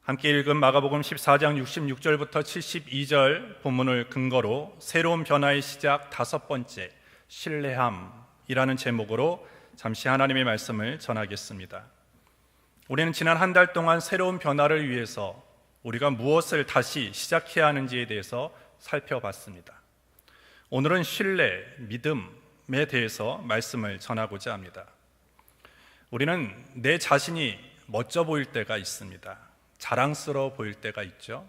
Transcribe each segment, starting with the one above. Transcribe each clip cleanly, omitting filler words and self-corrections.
함께 읽은 마가복음 14장 66절부터 72절 본문을 근거로 새로운 변화의 시작 다섯 번째, 신뢰함이라는 제목으로 잠시 하나님의 말씀을 전하겠습니다. 우리는 지난 한 달 동안 새로운 변화를 위해서 우리가 무엇을 다시 시작해야 하는지에 대해서 살펴봤습니다. 오늘은 신뢰, 믿음에 대해서 말씀을 전하고자 합니다. 우리는 내 자신이 멋져 보일 때가 있습니다. 자랑스러워 보일 때가 있죠.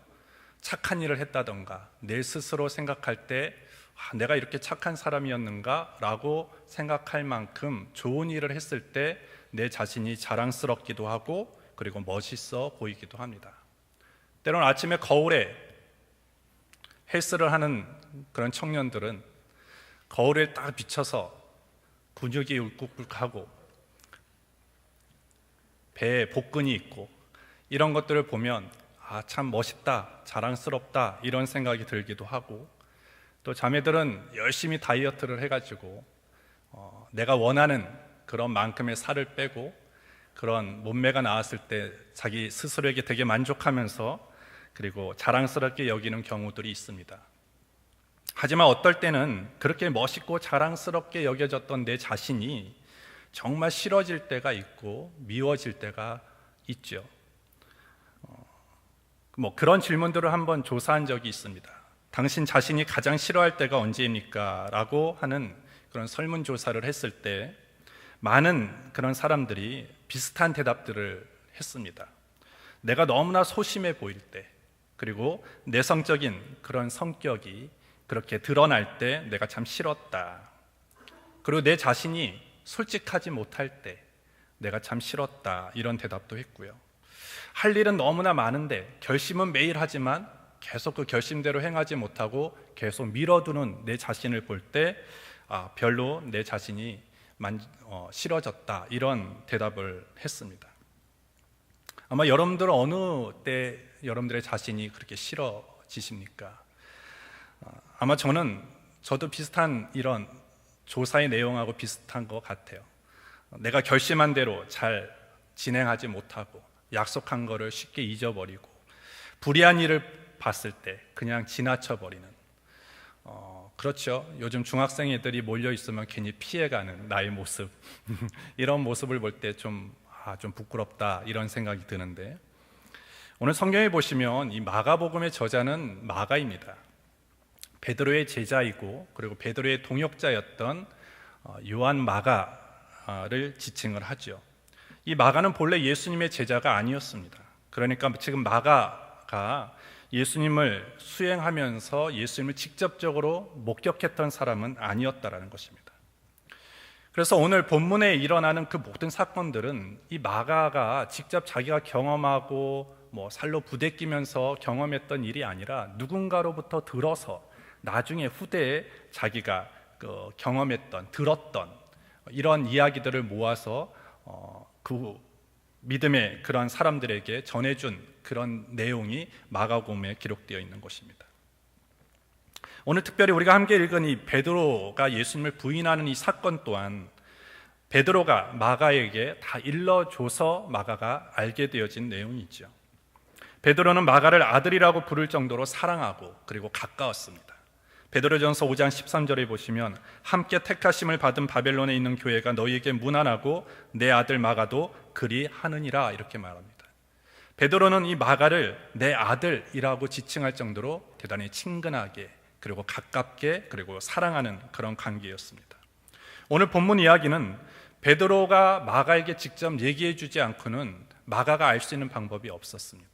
착한 일을 했다던가 내 스스로 생각할 때 내가 이렇게 착한 사람이었는가 라고 생각할 만큼 좋은 일을 했을 때 내 자신이 자랑스럽기도 하고 그리고 멋있어 보이기도 합니다. 때로는 아침에 거울에 헬스를 하는 그런 청년들은 거울에 딱 비춰서 근육이 울긋불긋하고 배에 복근이 있고 이런 것들을 보면 참 멋있다, 자랑스럽다 이런 생각이 들기도 하고, 또 자매들은 열심히 다이어트를 해가지고 내가 원하는 그런 만큼의 살을 빼고 그런 몸매가 나왔을 때 자기 스스로에게 되게 만족하면서 그리고 자랑스럽게 여기는 경우들이 있습니다. 하지만 어떨 때는 그렇게 멋있고 자랑스럽게 여겨졌던 내 자신이 정말 싫어질 때가 있고 미워질 때가 있죠. 그런 질문들을 한번 조사한 적이 있습니다. 당신 자신이 가장 싫어할 때가 언제입니까? 라고 하는 그런 설문조사를 했을 때 많은 그런 사람들이 비슷한 대답들을 했습니다. 내가 너무나 소심해 보일 때, 그리고 내성적인 그런 성격이 그렇게 드러날 때 내가 참 싫었다. 그리고 내 자신이 솔직하지 못할 때 내가 참 싫었다. 이런 대답도 했고요. 할 일은 너무나 많은데 결심은 매일 하지만 계속 그 결심대로 행하지 못하고 계속 미뤄두는 내 자신을 볼 때 별로 내 자신이 싫어졌다. 이런 대답을 했습니다. 아마 여러분들은 어느 때 여러분들의 자신이 그렇게 싫어지십니까? 아마 저도 비슷한 이런 조사의 내용하고 비슷한 것 같아요. 내가 결심한 대로 잘 진행하지 못하고 약속한 거를 쉽게 잊어버리고 불의한 일을 봤을 때 그냥 지나쳐버리는, 그렇죠. 요즘 중학생 애들이 몰려있으면 괜히 피해가는 나의 모습 이런 모습을 볼 때 좀 부끄럽다 이런 생각이 드는데, 오늘 성경에 보시면 이 마가복음의 저자는 마가입니다. 베드로의 제자이고 그리고 베드로의 동역자였던 요한 마가를 지칭을 하죠. 이 마가는 본래 예수님의 제자가 아니었습니다. 그러니까 지금 마가가 예수님을 수행하면서 예수님을 직접적으로 목격했던 사람은 아니었다라는 것입니다. 그래서 오늘 본문에 일어나는 그 모든 사건들은 이 마가가 직접 자기가 경험하고 살로 부대끼면서 경험했던 일이 아니라 누군가로부터 들어서 나중에 후대에 자기가 경험했던, 들었던 이런 이야기들을 모아서 그 믿음의 그런 사람들에게 전해준 그런 내용이 마가복음에 기록되어 있는 것입니다. 오늘 특별히 우리가 함께 읽은 이 베드로가 예수님을 부인하는 이 사건 또한 베드로가 마가에게 다 일러줘서 마가가 알게 되어진 내용이죠. 베드로는 마가를 아들이라고 부를 정도로 사랑하고 그리고 가까웠습니다. 베드로전서 5장 13절에 보시면 함께 택하심을 받은 바벨론에 있는 교회가 너희에게 문안하고 내 아들 마가도 그리 하느니라 이렇게 말합니다. 베드로는 이 마가를 내 아들이라고 지칭할 정도로 대단히 친근하게 그리고 가깝게 그리고 사랑하는 그런 관계였습니다. 오늘 본문 이야기는 베드로가 마가에게 직접 얘기해 주지 않고는 마가가 알 수 있는 방법이 없었습니다.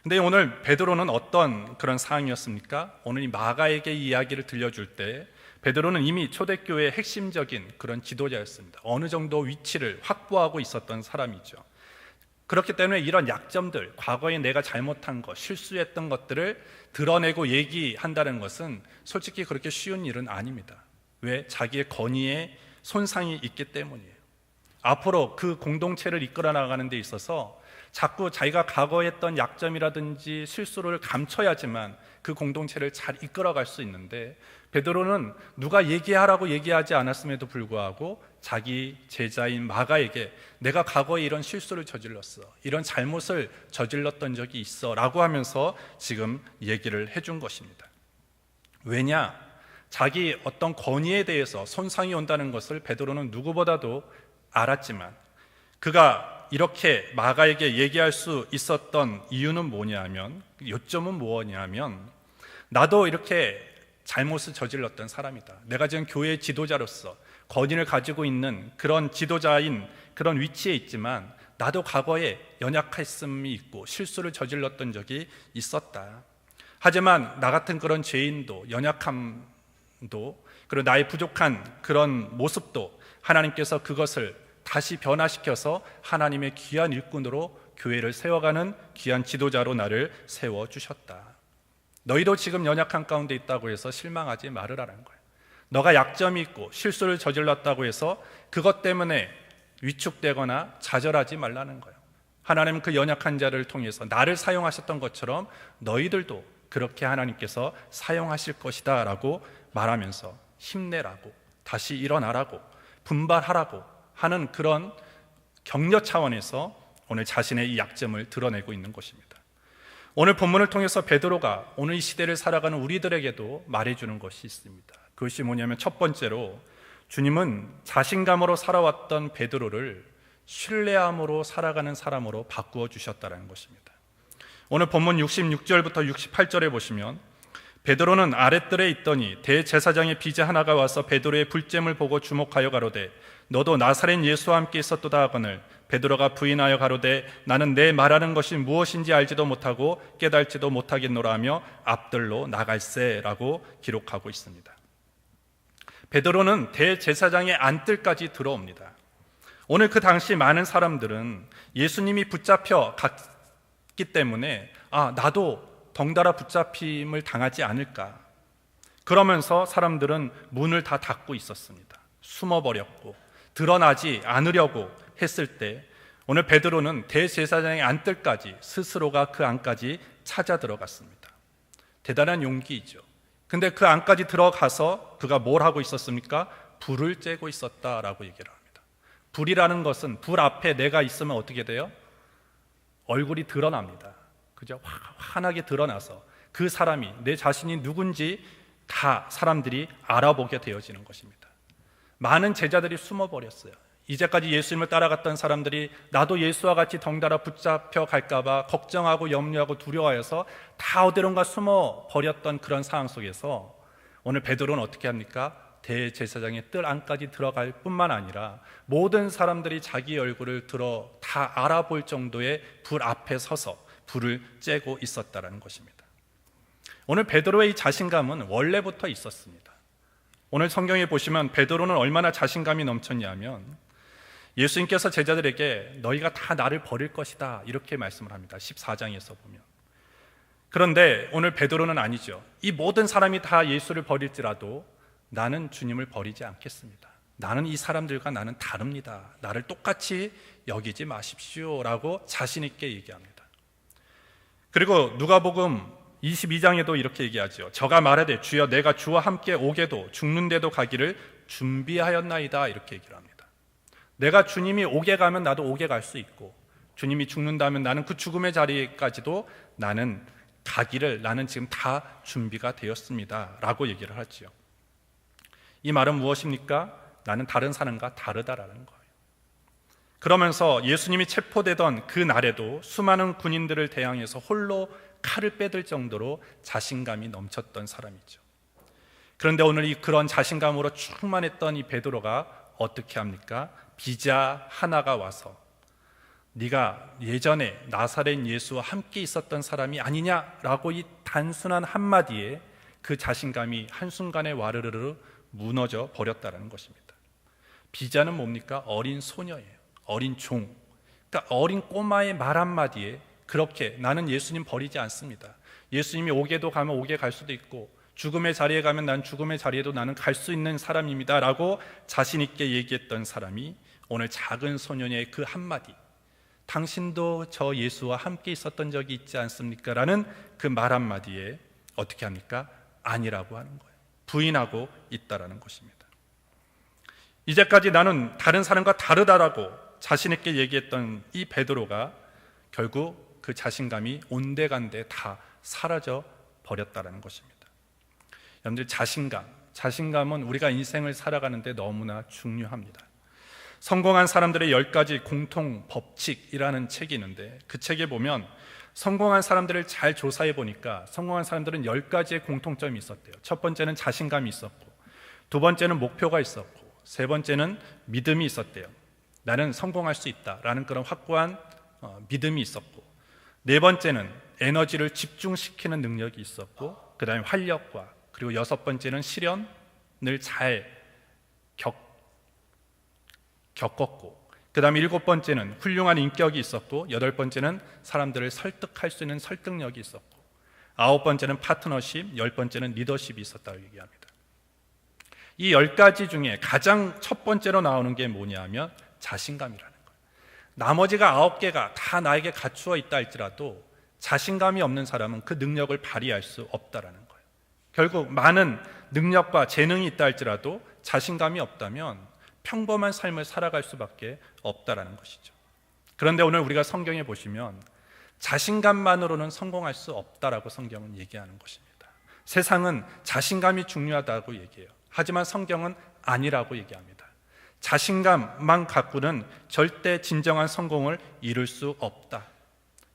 근데 오늘 베드로는 어떤 그런 상황이었습니까? 오늘 이 마가에게 이 이야기를 들려줄 때 베드로는 이미 초대교회의 핵심적인 그런 지도자였습니다. 어느 정도 위치를 확보하고 있었던 사람이죠. 그렇기 때문에 이런 약점들, 과거에 내가 잘못한 것, 실수했던 것들을 드러내고 얘기한다는 것은 솔직히 그렇게 쉬운 일은 아닙니다. 왜? 자기의 권위에 손상이 있기 때문이에요. 앞으로 그 공동체를 이끌어 나가는 데 있어서 자꾸 자기가 과거에 했던 약점이라든지 실수를 감춰야지만 그 공동체를 잘 이끌어갈 수 있는데, 베드로는 누가 얘기하라고 얘기하지 않았음에도 불구하고 자기 제자인 마가에게 내가 과거에 이런 실수를 저질렀어, 이런 잘못을 저질렀던 적이 있어 라고 하면서 지금 얘기를 해준 것입니다. 왜냐? 자기 어떤 권위에 대해서 손상이 온다는 것을 베드로는 누구보다도 알았지만, 그가 이렇게 마가에게 얘기할 수 있었던 이유는 뭐냐면, 요점은 뭐냐면, 나도 이렇게 잘못을 저질렀던 사람이다. 내가 지금 교회의 지도자로서 권위를 가지고 있는 그런 지도자인 그런 위치에 있지만 나도 과거에 연약했음이 있고 실수를 저질렀던 적이 있었다. 하지만 나 같은 그런 죄인도, 연약함도, 그리고 나의 부족한 그런 모습도 하나님께서 그것을 다시 변화시켜서 하나님의 귀한 일꾼으로 교회를 세워가는 귀한 지도자로 나를 세워주셨다. 너희도 지금 연약한 가운데 있다고 해서 실망하지 말으라는 거예요. 너가 약점이 있고 실수를 저질렀다고 해서 그것 때문에 위축되거나 좌절하지 말라는 거예요. 하나님은 그 연약한 자를 통해서 나를 사용하셨던 것처럼 너희들도 그렇게 하나님께서 사용하실 것이다 라고 말하면서 힘내라고, 다시 일어나라고, 분발하라고 하는 그런 격려 차원에서 오늘 자신의 이 약점을 드러내고 있는 것입니다. 오늘 본문을 통해서 베드로가 오늘 이 시대를 살아가는 우리들에게도 말해주는 것이 있습니다. 그것이 뭐냐면, 첫 번째로 주님은 자신감으로 살아왔던 베드로를 신뢰함으로 살아가는 사람으로 바꾸어 주셨다는 것입니다. 오늘 본문 66절부터 68절에 보시면, 베드로는 아랫뜰에 있더니 대제사장의 비자 하나가 와서 베드로의 불잼을 보고 주목하여 가로되 너도 나사렛 예수와 함께 있었도다 하거늘 베드로가 부인하여 가로되 나는 내 말하는 것이 무엇인지 알지도 못하고 깨달지도 못하겠노라 하며 앞뜰로 나갈세라고 기록하고 있습니다. 베드로는 대제사장의 안뜰까지 들어옵니다. 오늘 그 당시 많은 사람들은 예수님이 붙잡혀 갔기 때문에 나도 덩달아 붙잡힘을 당하지 않을까, 그러면서 사람들은 문을 다 닫고 있었습니다. 숨어버렸고 드러나지 않으려고 했을 때 오늘 베드로는 대제사장의 안뜰까지, 스스로가 그 안까지 찾아 들어갔습니다. 대단한 용기이죠. 근데 그 안까지 들어가서 그가 뭘 하고 있었습니까? 불을 쬐고 있었다라고 얘기를 합니다. 불이라는 것은 불 앞에 내가 있으면 어떻게 돼요? 얼굴이 드러납니다. 그죠? 환하게 드러나서 그 사람이, 내 자신이 누군지 다 사람들이 알아보게 되어지는 것입니다. 많은 제자들이 숨어버렸어요. 이제까지 예수님을 따라갔던 사람들이 나도 예수와 같이 덩달아 붙잡혀 갈까봐 걱정하고 염려하고 두려워해서 다 어디론가 숨어버렸던 그런 상황 속에서 오늘 베드로는 어떻게 합니까? 대제사장의 뜰 안까지 들어갈 뿐만 아니라 모든 사람들이 자기 얼굴을 들어 다 알아볼 정도의 불 앞에 서서 불을 쬐고 있었다는 것입니다. 오늘 베드로의 이 자신감은 원래부터 있었습니다. 오늘 성경에 보시면 베드로는 얼마나 자신감이 넘쳤냐면, 예수님께서 제자들에게 너희가 다 나를 버릴 것이다 이렇게 말씀을 합니다. 14장에서 보면. 그런데 오늘 베드로는 아니죠. 이 모든 사람이 다 예수를 버릴지라도 나는 주님을 버리지 않겠습니다. 나는 이 사람들과 나는 다릅니다. 나를 똑같이 여기지 마십시오 라고 자신 있게 얘기합니다. 그리고 누가복음 22장에도 이렇게 얘기하죠. 저가 말하되 주여 내가 주와 함께 오게도 죽는데도 가기를 준비하였나이다 이렇게 얘기를 합니다. 내가 주님이 오게 가면 나도 오게 갈 수 있고, 주님이 죽는다면 나는 그 죽음의 자리까지도 나는 가기를, 나는 지금 다 준비가 되었습니다 라고 얘기를 하죠. 이 말은 무엇입니까? 나는 다른 사람과 다르다라는 거예요. 그러면서 예수님이 체포되던 그 날에도 수많은 군인들을 대항해서 홀로 칼을 빼들 정도로 자신감이 넘쳤던 사람이죠. 그런데 오늘 그런 자신감으로 충만했던 이 베드로가 어떻게 합니까? 비자 하나가 와서 네가 예전에 나사렛 예수와 함께 있었던 사람이 아니냐라고 이 단순한 한마디에 그 자신감이 한순간에 와르르르 무너져 버렸다는 것입니다. 비자는 뭡니까? 어린 소녀예요. 어린 종. 그러니까 어린 꼬마의 말 한마디에 그렇게 나는 예수님 버리지 않습니다. 예수님이 오게도 가면 오게 갈 수도 있고 죽음의 자리에 가면 난 죽음의 자리에도 나는 갈 수 있는 사람입니다 라고 자신 있게 얘기했던 사람이 오늘 작은 소년의 그 한마디, 당신도 저 예수와 함께 있었던 적이 있지 않습니까? 라는 그 말 한마디에 어떻게 합니까? 아니라고 하는 거예요. 부인하고 있다라는 것입니다. 이제까지 나는 다른 사람과 다르다라고 자신 있게 얘기했던 이 베드로가 결국 그 자신감이 온데간데 다 사라져 버렸다는 것입니다. 여러분들, 자신감은 우리가 인생을 살아가는데 너무나 중요합니다. 성공한 사람들의 10가지 공통 법칙이라는 책이 있는데, 그 책에 보면 성공한 사람들을 잘 조사해 보니까 성공한 사람들은 10가지의 공통점이 있었대요. 첫 번째는 자신감이 있었고, 두 번째는 목표가 있었고, 세 번째는 믿음이 있었대요. 나는 성공할 수 있다라는 그런 확고한 믿음이 있었고, 네 번째는 에너지를 집중시키는 능력이 있었고, 그 다음에 활력과, 그리고 여섯 번째는 시련을 잘 겪었고, 그 다음에 일곱 번째는 훌륭한 인격이 있었고, 여덟 번째는 사람들을 설득할 수 있는 설득력이 있었고, 아홉 번째는 파트너십, 열 번째는 리더십이 있었다고 얘기합니다. 이 10가지 중에 가장 첫 번째로 나오는 게 뭐냐면 자신감이라는 거예요. 나머지가 9개가 다 나에게 갖추어 있다 할지라도 자신감이 없는 사람은 그 능력을 발휘할 수 없다라는 거예요. 결국 많은 능력과 재능이 있다 할지라도 자신감이 없다면 평범한 삶을 살아갈 수밖에 없다라는 것이죠. 그런데 오늘 우리가 성경에 보시면 자신감만으로는 성공할 수 없다라고 성경은 얘기하는 것입니다. 세상은 자신감이 중요하다고 얘기해요. 하지만 성경은 아니라고 얘기합니다. 자신감만 갖고는 절대 진정한 성공을 이룰 수 없다.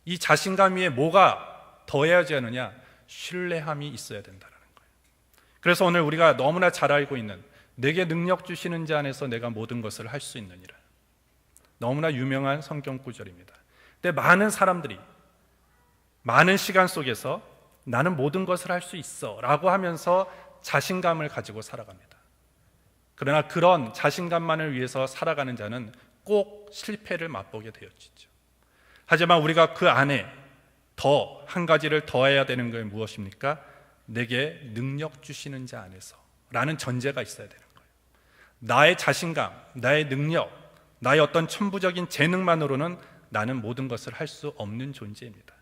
이 자신감 위에 뭐가 더해야지 하느냐? 신뢰함이 있어야 된다는 거예요. 그래서 오늘 우리가 너무나 잘 알고 있는 내게 능력 주시는 자 안에서 내가 모든 것을 할 수 있느니라, 너무나 유명한 성경 구절입니다. 근데 많은 사람들이 많은 시간 속에서 나는 모든 것을 할 수 있어 라고 하면서 자신감을 가지고 살아갑니다. 그러나 그런 자신감만을 위해서 살아가는 자는 꼭 실패를 맛보게 되어지죠. 하지만 우리가 그 안에 더 한 가지를 더해야 되는 게 무엇입니까? 내게 능력 주시는 자 안에서 라는 전제가 있어야 되는 거예요. 나의 자신감, 나의 능력, 나의 어떤 천부적인 재능만으로는 나는 모든 것을 할 수 없는 존재입니다.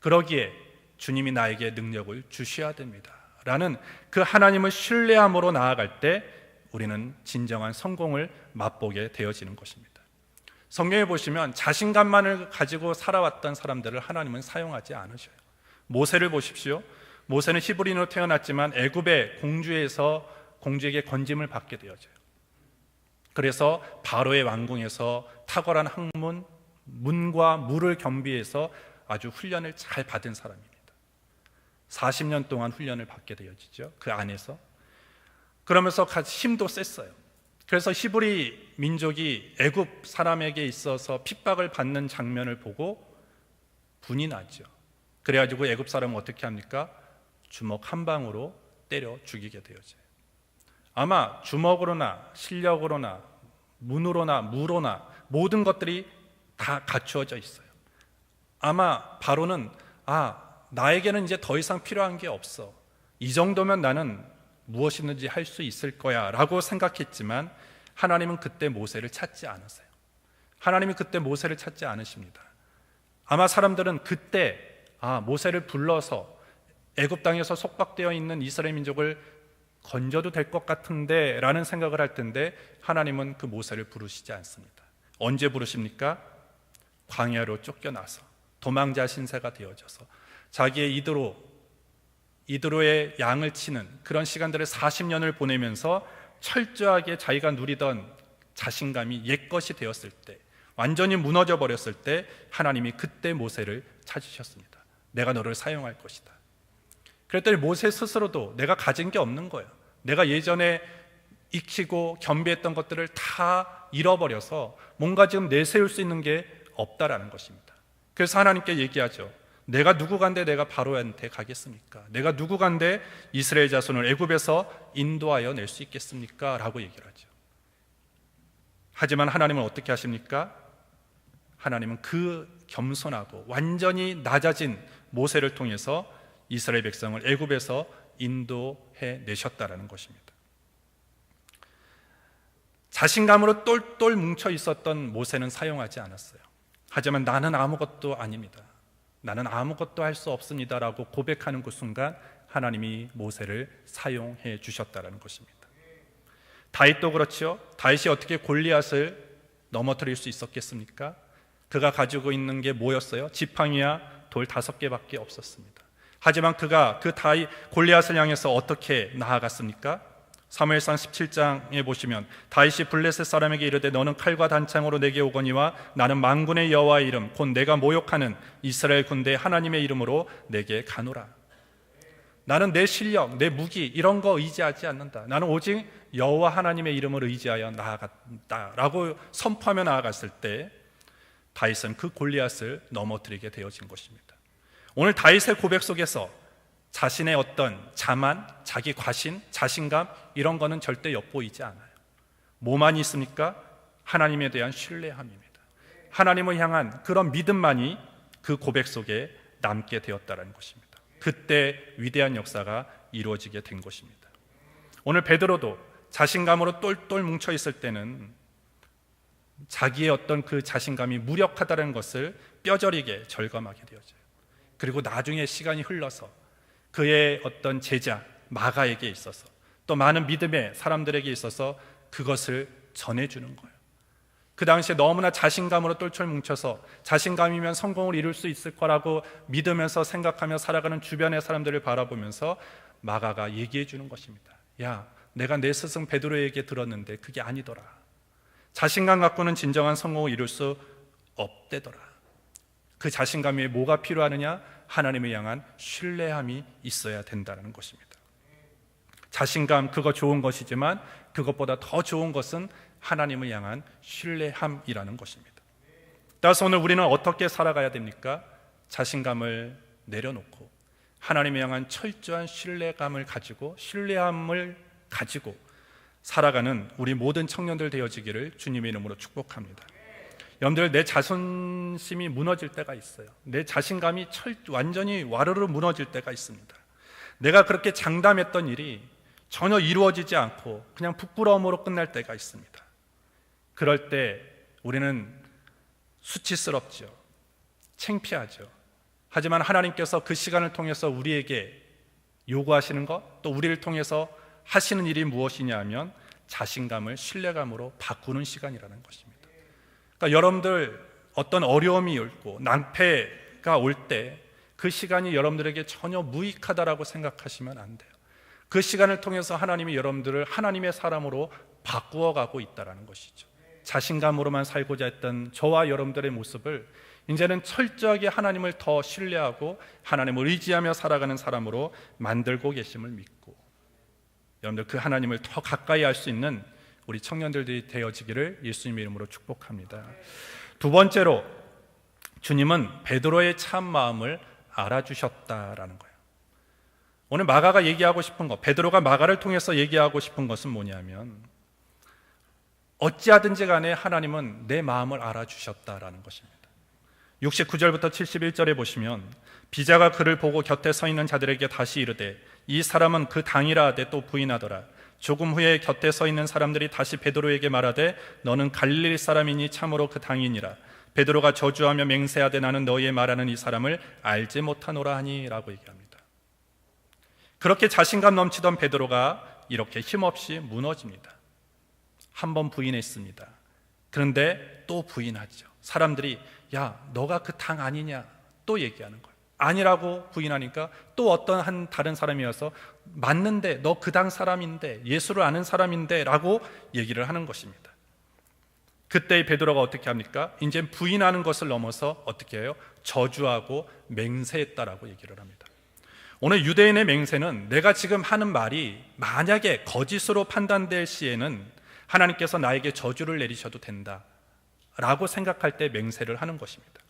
그러기에 주님이 나에게 능력을 주셔야 됩니다 라는 그 하나님을 신뢰함으로 나아갈 때 우리는 진정한 성공을 맛보게 되어지는 것입니다. 성경에 보시면 자신감만을 가지고 살아왔던 사람들을 하나님은 사용하지 않으셔요. 모세를 보십시오. 모세는 히브리인으로 태어났지만 애굽의 공주에게 건짐을 받게 되어져요. 그래서 바로의 왕궁에서 탁월한 학문, 문과 물을 겸비해서 아주 훈련을 잘 받은 사람입니다. 40년 동안 훈련을 받게 되어지죠. 그 안에서. 그러면서 힘도 셌어요. 그래서 히브리 민족이 애굽 사람에게 있어서 핍박을 받는 장면을 보고 분이 나죠. 그래가지고 애굽 사람은 어떻게 합니까? 주먹 한 방으로 때려 죽이게 되어져요. 아마 주먹으로나 실력으로나 문으로나 무로나 모든 것들이 다 갖추어져 있어요. 아마 바로는 나에게는 이제 더 이상 필요한 게 없어, 이 정도면 나는 무엇이든지 할 수 있을 거야 라고 생각했지만 하나님은 그때 모세를 찾지 않으세요. 하나님이 그때 모세를 찾지 않으십니다. 아마 사람들은 그때 모세를 불러서 애굽 땅에서 속박되어 있는 이스라엘 민족을 건져도 될 것 같은데 라는 생각을 할 텐데 하나님은 그 모세를 부르시지 않습니다. 언제 부르십니까? 광야로 쫓겨나서 도망자 신세가 되어져서 자기의 이드로의 양을 치는 그런 시간들을 40년을 보내면서 철저하게 자기가 누리던 자신감이 옛것이 되었을 때, 완전히 무너져 버렸을 때 하나님이 그때 모세를 찾으셨습니다. 내가 너를 사용할 것이다. 그랬더니 모세 스스로도 내가 가진 게 없는 거예요. 내가 예전에 익히고 겸비했던 것들을 다 잃어버려서 뭔가 지금 내세울 수 있는 게 없다라는 것입니다. 그래서 하나님께 얘기하죠. 내가 누구간데 내가 바로한테 가겠습니까? 내가 누구간데 이스라엘 자손을 애굽에서 인도하여 낼 수 있겠습니까? 라고 얘기를 하죠. 하지만 하나님은 어떻게 하십니까? 하나님은 그 겸손하고 완전히 낮아진 모세를 통해서 이스라엘 백성을 애굽에서 인도해 내셨다라는 것입니다. 자신감으로 똘똘 뭉쳐 있었던 모세는 사용하지 않았어요. 하지만 나는 아무것도 아닙니다, 나는 아무것도 할 수 없습니다 라고 고백하는 그 순간 하나님이 모세를 사용해 주셨다는 것입니다. 다윗도 그렇죠. 다윗이 어떻게 골리앗을 넘어뜨릴 수 있었겠습니까? 그가 가지고 있는 게 뭐였어요? 지팡이와 돌 5개밖에 없었습니다. 하지만 그가 그 다윗 골리앗을 향해서 어떻게 나아갔습니까? 사무엘상 17장에 보시면 다윗이 블레셋 사람에게 이르되 너는 칼과 단창으로 내게 오거니와 나는 만군의 여호와의 이름 곧 내가 모욕하는 이스라엘 군대의 하나님의 이름으로 내게 가노라. 나는 내 실력, 내 무기 이런 거 의지하지 않는다. 나는 오직 여호와 하나님의 이름을 의지하여 나아갔다라고 선포하며 나아갔을 때 다윗은 그 골리앗을 넘어뜨리게 되어진 것입니다. 오늘 다윗의 고백 속에서 자신의 어떤 자만, 자기 과신, 자신감 이런 거는 절대 엿보이지 않아요. 뭐만 있습니까? 하나님에 대한 신뢰함입니다. 하나님을 향한 그런 믿음만이 그 고백 속에 남게 되었다는 것입니다. 그때 위대한 역사가 이루어지게 된 것입니다. 오늘 베드로도 자신감으로 똘똘 뭉쳐 있을 때는 자기의 어떤 그 자신감이 무력하다는 것을 뼈저리게 절감하게 되어져요. 그리고 나중에 시간이 흘러서 그의 어떤 제자 마가에게 있어서 또 많은 믿음의 사람들에게 있어서 그것을 전해주는 거예요. 그 당시에 너무나 자신감으로 똘똘 뭉쳐서 자신감이면 성공을 이룰 수 있을 거라고 믿으면서 생각하며 살아가는 주변의 사람들을 바라보면서 마가가 얘기해 주는 것입니다. 야, 내가 내 스승 베드로에게 들었는데 그게 아니더라. 자신감 갖고는 진정한 성공을 이룰 수 없대더라. 그 자신감 위에 뭐가 필요하느냐? 하나님을 향한 신뢰함이 있어야 된다는 것입니다. 자신감 그거 좋은 것이지만 그것보다 더 좋은 것은 하나님을 향한 신뢰함이라는 것입니다. 따라서 오늘 우리는 어떻게 살아가야 됩니까? 자신감을 내려놓고 하나님을 향한 철저한 신뢰감을 가지고 신뢰함을 가지고 살아가는 우리 모든 청년들 되어지기를 주님의 이름으로 축복합니다. 여러분들, 내 자존심이 무너질 때가 있어요. 내 자신감이 완전히 와르르 무너질 때가 있습니다. 내가 그렇게 장담했던 일이 전혀 이루어지지 않고 그냥 부끄러움으로 끝날 때가 있습니다. 그럴 때 우리는 수치스럽죠. 창피하죠. 하지만 하나님께서 그 시간을 통해서 우리에게 요구하시는 것, 또 우리를 통해서 하시는 일이 무엇이냐 하면 자신감을 신뢰감으로 바꾸는 시간이라는 것입니다. 그러니까 여러분들 어떤 어려움이 있고 낭패가 올 때 그 시간이 여러분들에게 전혀 무익하다라고 생각하시면 안 돼요. 그 시간을 통해서 하나님이 여러분들을 하나님의 사람으로 바꾸어가고 있다는 것이죠. 자신감으로만 살고자 했던 저와 여러분들의 모습을 이제는 철저하게 하나님을 더 신뢰하고 하나님을 의지하며 살아가는 사람으로 만들고 계심을 믿고 여러분들 그 하나님을 더 가까이 할 수 있는 우리 청년들이 되어지기를 예수님의 이름으로 축복합니다. 두 번째로 주님은 베드로의 참 마음을 알아주셨다라는 거예요. 오늘 마가가 얘기하고 싶은 것, 베드로가 마가를 통해서 얘기하고 싶은 것은 뭐냐면 어찌하든지 간에 하나님은 내 마음을 알아주셨다라는 것입니다. 69절부터 71절에 보시면 비자가 그를 보고 곁에 서 있는 자들에게 다시 이르되 이 사람은 그 당이라 하되 또 부인하더라. 조금 후에 곁에 서 있는 사람들이 다시 베드로에게 말하되 너는 갈릴리 사람이니 참으로 그 당이니라. 베드로가 저주하며 맹세하되 나는 너희의 말하는 이 사람을 알지 못하노라 하니 라고 얘기합니다. 그렇게 자신감 넘치던 베드로가 이렇게 힘없이 무너집니다. 한 번 부인했습니다. 그런데 또 부인하죠. 사람들이 야, 너가 그 당 아니냐 또 얘기하는 거예요. 아니라고 부인하니까 또 어떤 한 다른 사람이 와서 맞는데 너 그 당 사람인데 예수를 아는 사람인데 라고 얘기를 하는 것입니다. 그때 베드로가 어떻게 합니까? 이제 부인하는 것을 넘어서 어떻게 해요? 저주하고 맹세했다라고 얘기를 합니다. 오늘 유대인의 맹세는 내가 지금 하는 말이 만약에 거짓으로 판단될 시에는 하나님께서 나에게 저주를 내리셔도 된다 라고 생각할 때 맹세를 하는 것입니다.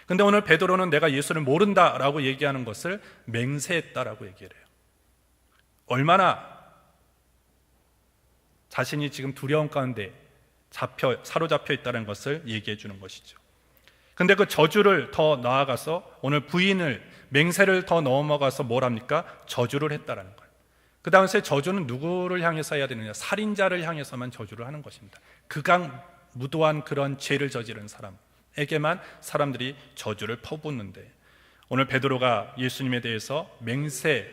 근데 오늘 베드로는 내가 예수를 모른다라고 얘기하는 것을 맹세했다라고 얘기를 해요. 얼마나 자신이 지금 두려움 가운데 사로잡혀 있다는 것을 얘기해 주는 것이죠. 근데 그 저주를 더 나아가서 오늘 부인을 맹세를 더 넘어가서 뭘 합니까? 저주를 했다라는 거예요. 그 당시에 저주는 누구를 향해서 해야 되느냐? 살인자를 향해서만 저주를 하는 것입니다. 무도한 그런 죄를 저지른 사람에게만 사람들이 저주를 퍼붓는데 오늘 베드로가 예수님에 대해서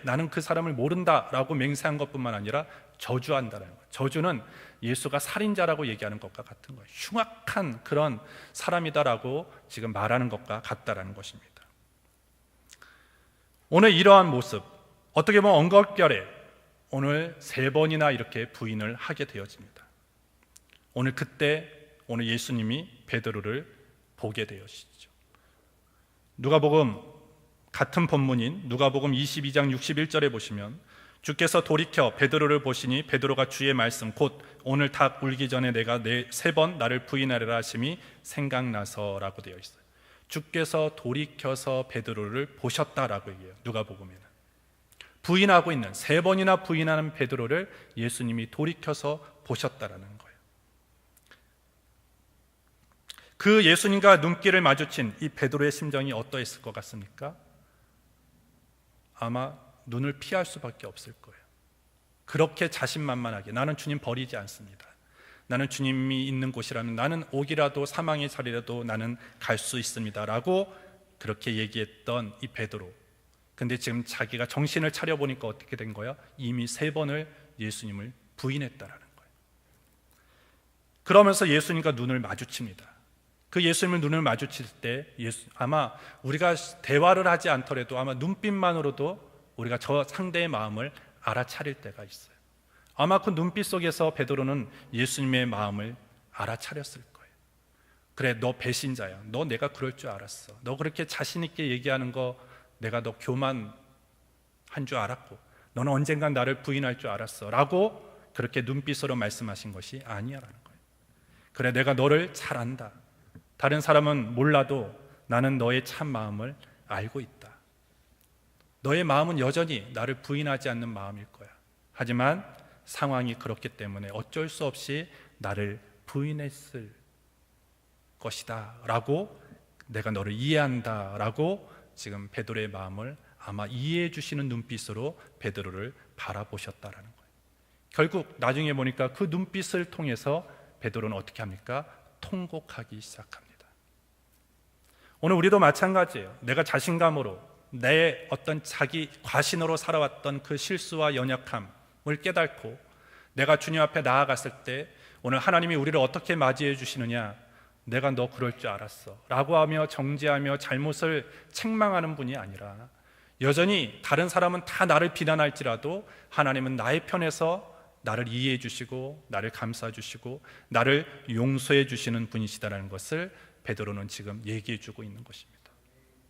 나는 그 사람을 모른다라고 맹세한 것뿐만 아니라 저주한다는 거예요. 저주는 예수가 살인자라고 얘기하는 것과 같은 거예요. 흉악한 그런 사람이다라고 지금 말하는 것과 같다라는 것입니다. 오늘 이러한 모습, 어떻게 보면 엉겁결에 오늘 3번이나 이렇게 부인을 하게 되어집니다. 오늘 예수님이 베드로를 보게 되어지죠. 누가복음 같은 본문인 누가복음 22장 61절에 보시면 주께서 돌이켜 베드로를 보시니 베드로가 주의 말씀 곧 오늘 닭 울기 전에 내가 3번 나를 부인하리라 하심이 생각나서라고 되어 있어요. 주께서 돌이켜서 베드로를 보셨다라고 얘기해요. 누가복음에는 부인하고 있는 3번이나 부인하는 베드로를 예수님이 돌이켜서 보셨다라는 거예요. 그 예수님과 눈길을 마주친 이 베드로의 심정이 어떠했을 것 같습니까? 아마 눈을 피할 수밖에 없을 거예요. 그렇게 자신만만하게 나는 주님 버리지 않습니다. 나는 주님이 있는 곳이라면 나는 옥이라도 사망의 자리라도 나는 갈 수 있습니다 라고 그렇게 얘기했던 이 베드로. 근데 지금 자기가 정신을 차려보니까 어떻게 된 거야? 이미 3번을 예수님을 부인했다라는 거예요. 그러면서 예수님과 눈을 마주칩니다. 그 예수님을 눈을 마주칠 때 아마 우리가 대화를 하지 않더라도 아마 눈빛만으로도 우리가 저 상대의 마음을 알아차릴 때가 있어요. 아마 그 눈빛 속에서 베드로는 예수님의 마음을 알아차렸을 거예요. 그래, 너 배신자야. 너 내가 그럴 줄 알았어. 너 그렇게 자신 있게 얘기하는 거 내가 너 교만한 줄 알았고 너는 언젠간 나를 부인할 줄 알았어 라고 그렇게 눈빛으로 말씀하신 것이 아니야라는 거예요. 그래, 내가 너를 잘 안다. 다른 사람은 몰라도 나는 너의 참 마음을 알고 있다. 너의 마음은 여전히 나를 부인하지 않는 마음일 거야. 하지만 상황이 그렇기 때문에 어쩔 수 없이 나를 부인했을 것이다 라고 내가 너를 이해한다 라고 지금 베드로의 마음을 아마 이해해 주시는 눈빛으로 베드로를 바라보셨다라는 거예요. 결국 나중에 보니까 그 눈빛을 통해서 베드로는 어떻게 합니까? 통곡하기 시작합니다. 오늘 우리도 마찬가지예요. 내가 자신감으로 내 어떤 자기 과신으로 살아왔던 그 실수와 연약함을 깨닫고 내가 주님 앞에 나아갔을 때 오늘 하나님이 우리를 어떻게 맞이해 주시느냐, 내가 너 그럴 줄 알았어 라고 하며 정죄하며 잘못을 책망하는 분이 아니라 여전히 다른 사람은 다 나를 비난할지라도 하나님은 나의 편에서 나를 이해해 주시고 나를 감싸 주시고 나를 용서해 주시는 분이시다라는 것을 베드로는 지금 얘기해 주고 있는 것입니다.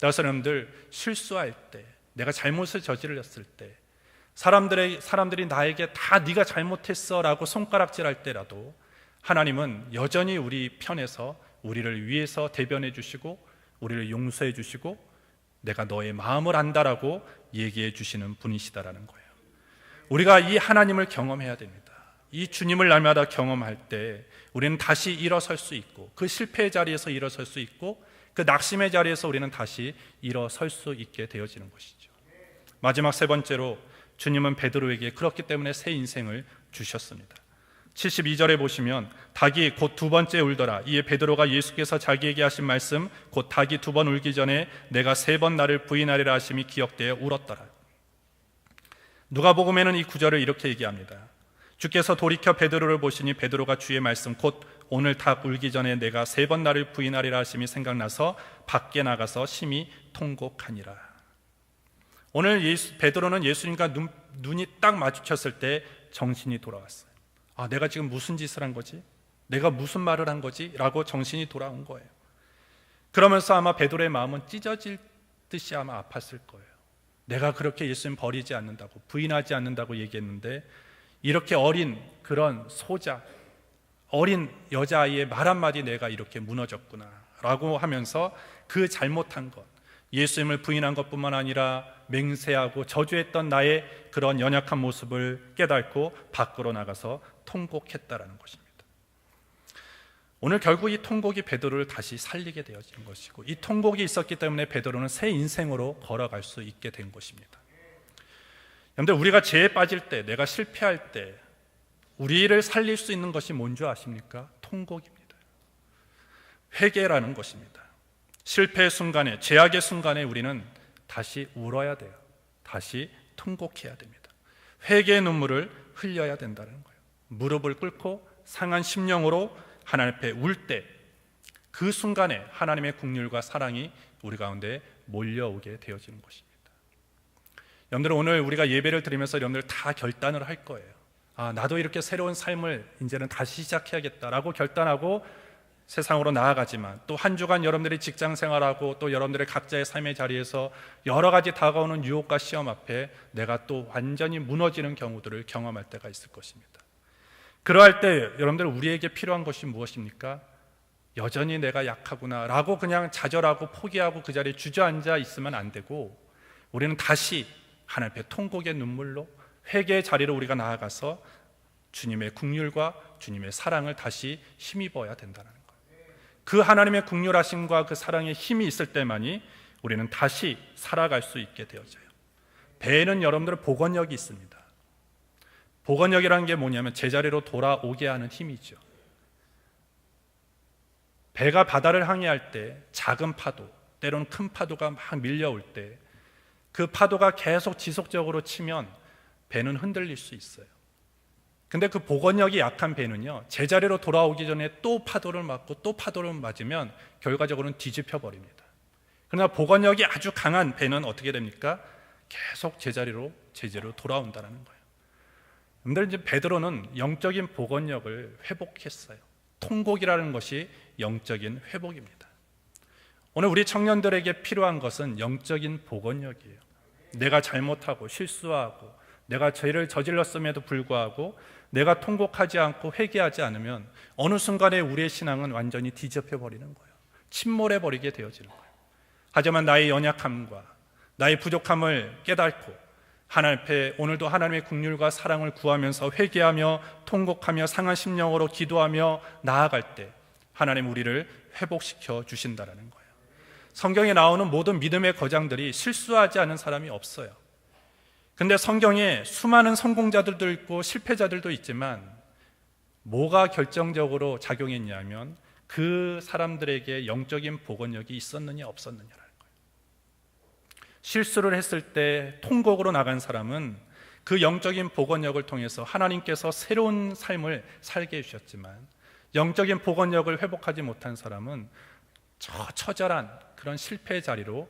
따라서 여러분들, 실수할 때, 내가 잘못을 저질렀을 때, 사람들이 나에게 다 네가 잘못했어 라고 손가락질할 때라도 하나님은 여전히 우리 편에서 우리를 위해서 대변해 주시고 우리를 용서해 주시고 내가 너의 마음을 안다라고 얘기해 주시는 분이시다라는 거예요. 우리가 이 하나님을 경험해야 됩니다. 이 주님을 날마다 경험할 때 우리는 다시 일어설 수 있고 그 실패의 자리에서 일어설 수 있고 그 낙심의 자리에서 우리는 다시 일어설 수 있게 되어지는 것이죠. 마지막 3번째로 주님은 베드로에게 그렇기 때문에 새 인생을 주셨습니다. 72절에 보시면 닭이 곧 2번째 울더라. 이에 베드로가 예수께서 자기에게 하신 말씀 곧 닭이 2번 울기 전에 내가 3번 나를 부인하리라 하심이 기억되어 울었더라. 누가복음에는 이 구절을 이렇게 얘기합니다. 주께서 돌이켜 베드로를 보시니 베드로가 주의 말씀 곧 오늘 닭 울기 전에 내가 3번 나를 부인하리라 하심이 생각나서 밖에 나가서 심히 통곡하니라. 오늘 베드로는 예수님과 눈이 딱 마주쳤을 때 정신이 돌아왔어요. 아, 내가 지금 무슨 짓을 한 거지? 내가 무슨 말을 한 거지? 라고 정신이 돌아온 거예요. 그러면서 아마 베드로의 마음은 찢어질 듯이 아마 아팠을 거예요. 내가 그렇게 예수님 버리지 않는다고, 부인하지 않는다고 얘기했는데 이렇게 어린 그런 소자, 어린 여자아이의 말 한마디 내가 이렇게 무너졌구나 라고 하면서 그 잘못한 것, 예수님을 부인한 것뿐만 아니라 맹세하고 저주했던 나의 그런 연약한 모습을 깨닫고 밖으로 나가서 통곡했다라는 것입니다. 오늘 결국 이 통곡이 베드로를 다시 살리게 되어지는 것이고 이 통곡이 있었기 때문에 베드로는 새 인생으로 걸어갈 수 있게 된 것입니다. 여러분들, 우리가 죄에 빠질 때, 내가 실패할 때 우리를 살릴 수 있는 것이 뭔지 아십니까? 통곡입니다. 회개라는 것입니다. 실패의 순간에, 죄악의 순간에 우리는 다시 울어야 돼요. 다시 통곡해야 됩니다. 회개의 눈물을 흘려야 된다는 거예요. 무릎을 꿇고 상한 심령으로 하나님 앞에 울 때 그 순간에 하나님의 긍휼과 사랑이 우리 가운데 몰려오게 되어지는 것입니다. 여러분들, 오늘 우리가 예배를 드리면서 여러분들 다 결단을 할 거예요. 나도 이렇게 새로운 삶을 이제는 다시 시작해야겠다라고 결단하고 세상으로 나아가지만, 또 한 주간 여러분들이 직장 생활하고 또 여러분들의 각자의 삶의 자리에서 여러 가지 다가오는 유혹과 시험 앞에 내가 또 완전히 무너지는 경우들을 경험할 때가 있을 것입니다. 그러할 때 여러분들, 우리에게 필요한 것이 무엇입니까? 여전히 내가 약하구나 라고 그냥 좌절하고 포기하고 그 자리에 주저앉아 있으면 안 되고, 우리는 다시 하나님 앞에 통곡의 눈물로 회개의 자리로 우리가 나아가서 주님의 긍휼과 주님의 사랑을 다시 힘입어야 된다는 거예요. 그 하나님의 긍휼하심과 그 사랑의 힘이 있을 때만이 우리는 다시 살아갈 수 있게 되어져요. 배에는 여러분들 복원력이 있습니다. 복원력이라는 게 뭐냐면 제자리로 돌아오게 하는 힘이죠. 배가 바다를 항해할 때 작은 파도, 때로는 큰 파도가 막 밀려올 때 그 파도가 계속 지속적으로 치면 배는 흔들릴 수 있어요. 근데 그 복원력이 약한 배는요, 제자리로 돌아오기 전에 또 파도를 맞고 또 파도를 맞으면 결과적으로는 뒤집혀 버립니다. 그러나 복원력이 아주 강한 배는 어떻게 됩니까? 계속 제자리로 돌아온다는 거예요. 여러분들, 이제 베드로는 영적인 복원력을 회복했어요. 통곡이라는 것이 영적인 회복입니다. 오늘 우리 청년들에게 필요한 것은 영적인 복원력이에요. 내가 잘못하고 실수하고 내가 죄를 저질렀음에도 불구하고 내가 통곡하지 않고 회개하지 않으면 어느 순간에 우리의 신앙은 완전히 뒤집혀 버리는 거예요. 침몰해 버리게 되어지는 거예요. 하지만 나의 연약함과 나의 부족함을 깨닫고 하나님 앞에 오늘도 하나님의 긍휼과 사랑을 구하면서 회개하며 통곡하며 상한 심령으로 기도하며 나아갈 때 하나님 우리를 회복시켜 주신다는 거예요. 성경에 나오는 모든 믿음의 거장들이 실수하지 않은 사람이 없어요. 근데 성경에 수많은 성공자들도 있고 실패자들도 있지만 뭐가 결정적으로 작용했냐면 그 사람들에게 영적인 복원력이 있었느냐 없었느냐라는 거예요. 실수를 했을 때 통곡으로 나간 사람은 그 영적인 복원력을 통해서 하나님께서 새로운 삶을 살게 해주셨지만, 영적인 복원력을 회복하지 못한 사람은 처절한 그런 실패의 자리로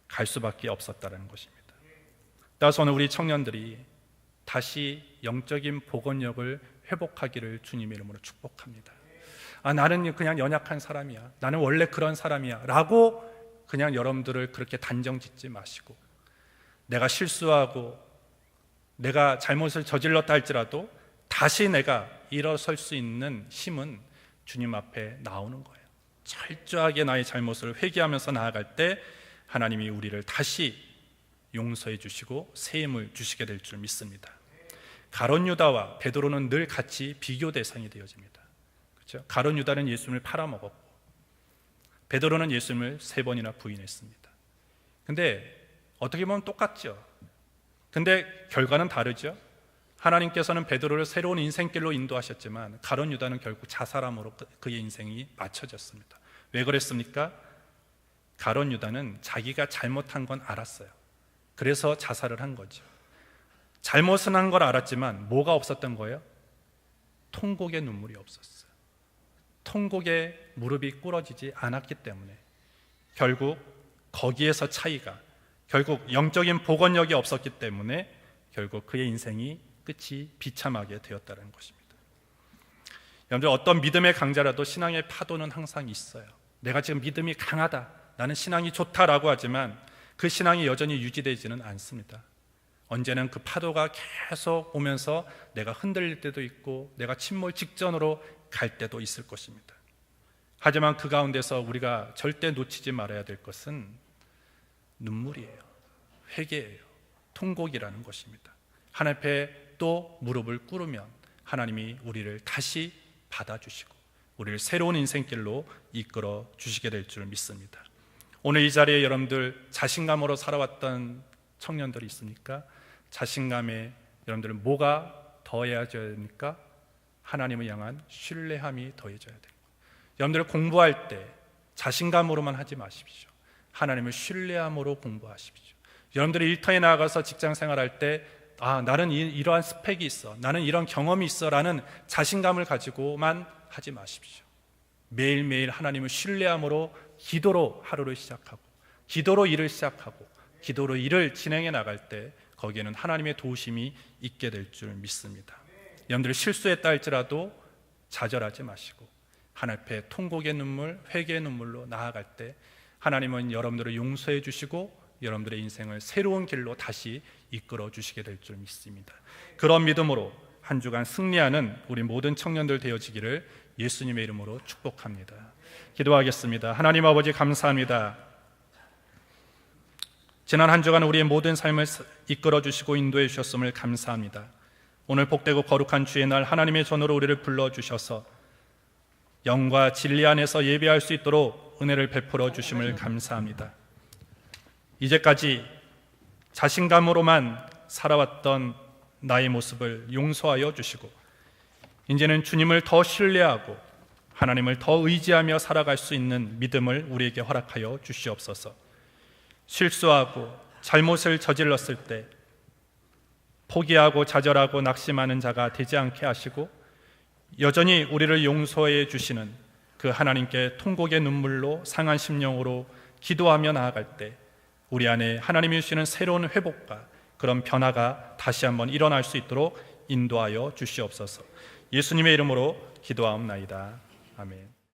갈 수밖에 없었다는 것입니다. 따라서 오늘 우리 청년들이 다시 영적인 복원력을 회복하기를 주님의 이름으로 축복합니다. 나는 그냥 연약한 사람이야, 나는 원래 그런 사람이야 라고 그냥 여러분들을 그렇게 단정 짓지 마시고, 내가 실수하고 내가 잘못을 저질렀다 할지라도 다시 내가 일어설 수 있는 힘은 주님 앞에 나오는 거예요. 철저하게 나의 잘못을 회개하면서 나아갈 때 하나님이 우리를 다시 용서해 주시고 새 힘을 주시게 될 줄 믿습니다. 가룟 유다와 베드로는 늘 같이 비교 대상이 되어집니다. 그렇죠? 가룟 유다는 예수님을 팔아먹었고 베드로는 예수님을 3번이나 부인했습니다. 근데 어떻게 보면 똑같죠. 근데 결과는 다르죠. 하나님께서는 베드로를 새로운 인생길로 인도하셨지만 가룟 유다는 결국 자살함으로 그의 인생이 맞춰졌습니다. 왜 그랬습니까? 가룟 유다는 자기가 잘못한 건 알았어요. 그래서 자살을 한 거죠. 잘못은 한 걸 알았지만 뭐가 없었던 거예요? 통곡의 눈물이 없었어요. 통곡에 무릎이 꿇어지지 않았기 때문에 결국 거기에서 차이가, 결국 영적인 복원력이 없었기 때문에 결국 그의 인생이 끝이 비참하게 되었다는 것입니다. 여러분들, 어떤 믿음의 강자라도 신앙의 파도는 항상 있어요. 내가 지금 믿음이 강하다, 나는 신앙이 좋다라고 하지만 그 신앙이 여전히 유지되지는 않습니다. 언제는 그 파도가 계속 오면서 내가 흔들릴 때도 있고 내가 침몰 직전으로 갈 때도 있을 것입니다. 하지만 그 가운데서 우리가 절대 놓치지 말아야 될 것은 눈물이에요. 회개예요. 통곡이라는 것입니다. 하나님 앞에 또 무릎을 꿇으면 하나님이 우리를 다시 받아주시고 우리를 새로운 인생길로 이끌어 주시게 될 줄 믿습니다. 오늘 이 자리에 여러분들 자신감으로 살아왔던 청년들이 있습니까? 자신감에 여러분들 뭐가 더해져야 됩니까? 하나님을 향한 신뢰함이 더해져야 됩니다. 여러분들 공부할 때 자신감으로만 하지 마십시오. 하나님을 신뢰함으로 공부하십시오. 여러분들이 일터에 나가서 직장 생활할 때 나는 이러한 스펙이 있어, 나는 이런 경험이 있어 라는 자신감을 가지고만 하지 마십시오. 매일매일 하나님을 신뢰함으로 기도로 하루를 시작하고, 기도로 일을 시작하고, 기도로 일을 진행해 나갈 때 거기에는 하나님의 도우심이 있게 될 줄 믿습니다. 여러분들이 실수했다 할지라도 좌절하지 마시고 하나님 앞에 통곡의 눈물, 회개의 눈물로 나아갈 때 하나님은 여러분들을 용서해 주시고 여러분들의 인생을 새로운 길로 다시 이끌어 주시게 될 줄 믿습니다. 그런 믿음으로 한 주간 승리하는 우리 모든 청년들 되어지기를 예수님의 이름으로 축복합니다. 기도하겠습니다. 하나님 아버지 감사합니다. 지난 한 주간 우리의 모든 삶을 이끌어 주시고 인도해 주셨음을 감사합니다. 오늘 복되고 거룩한 주의 날 하나님의 전으로 우리를 불러주셔서 영과 진리 안에서 예배할 수 있도록 은혜를 베풀어 주심을 감사합니다. 이제까지 자신감으로만 살아왔던 나의 모습을 용서하여 주시고 이제는 주님을 더 신뢰하고 하나님을 더 의지하며 살아갈 수 있는 믿음을 우리에게 허락하여 주시옵소서. 실수하고 잘못을 저질렀을 때 포기하고 좌절하고 낙심하는 자가 되지 않게 하시고 여전히 우리를 용서해 주시는 그 하나님께 통곡의 눈물로 상한 심령으로 기도하며 나아갈 때 우리 안에 하나님이 주시는 새로운 회복과 그런 변화가 다시 한번 일어날 수 있도록 인도하여 주시옵소서. 예수님의 이름으로 기도하옵나이다. 아멘.